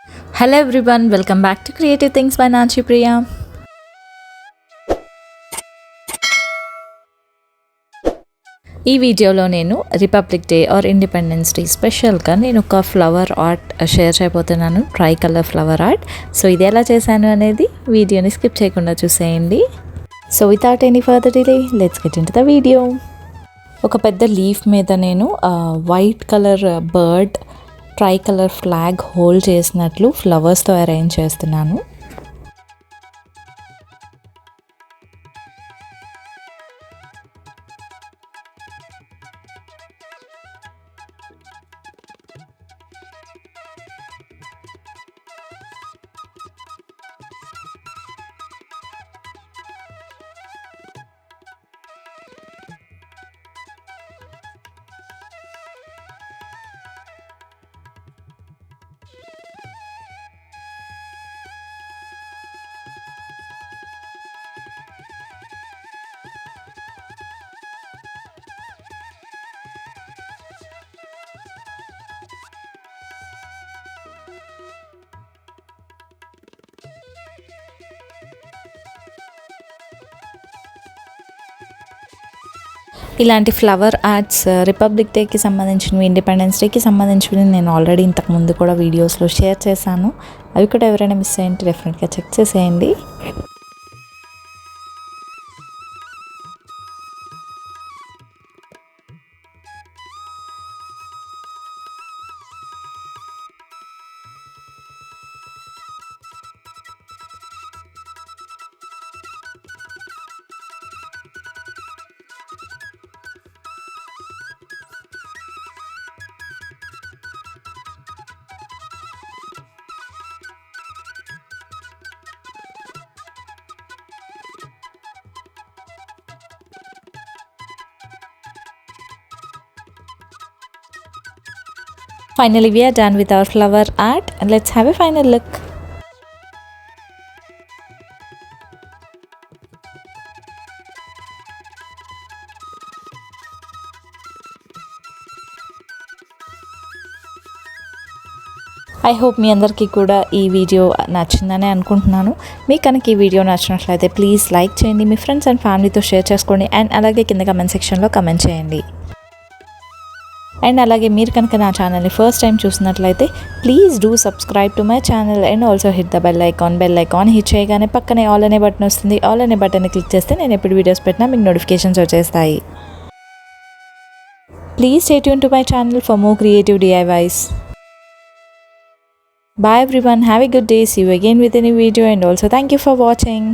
Hello everyone, welcome back to Creative Things by Nanchi Priya. ఈ వీడియోలో నేను republic day or independence day స్పెషల్గా నేను ఒక ఫ్లవర్ ఆర్ట్ షేర్ చేయబోతున్నాను, try colour flower art. So ఇది ఎలా చేశాను అనేది వీడియోని స్కిప్ చేయకుండా చూసేయండి. So without any further delay let's get in to the video. ఒక పెద్ద లీఫ్ మీద నేను white colour bird try colour flag hold చేసినట్లు ఫ్లవర్స్తో అరేంజ్ చేస్తున్నాను. ఇలాంటి ఫ్లవర్ ఆర్ట్స్ రిపబ్లిక్ డేకి సంబంధించినవి, ఇండిపెండెన్స్ డేకి సంబంధించినవి నేను ఆల్రెడీ ఇంతకుముందు కూడా వీడియోస్లో షేర్ చేశాను. అవి కూడా ఎవరైనా మిస్ అయ్యింటే డెఫినెట్గా చెక్ చేసేయండి. Finally, we are done with our flower art and let's have a final look. I hope మీ అందరికీ కూడా ఈ వీడియో నచ్చిందని అనుకుంటున్నాను. మీకు కనుక ఈ వీడియో నచ్చినట్లయితే ప్లీజ్ లైక్ చేయండి, మీ ఫ్రెండ్స్ అండ్ ఫ్యామిలీతో షేర్ చేసుకోండి, అండ్ అలాగే కింద కమెంట్ సెక్షన్లో కమెంట్ చేయండి. అండ్ అలాగే మీరు కనుక నా ఛానల్ని ఫస్ట్ టైం చూసినట్లయితే please do subscribe to my channel and also hit the bell icon hit చేయగానే పక్కనే ఆల్ అనే బటన్ వస్తుంది. ఆల్ అనే బటన్ని క్లిక్ చేస్తే నేను ఎప్పుడు వీడియోస్ పెట్టినా మీకు నోటిఫికేషన్స్ వచ్చేస్తాయి. Please stay tune to my channel for more creative DIYs. Bye everyone, have a good day, see you again with a new video, and also thank you for watching.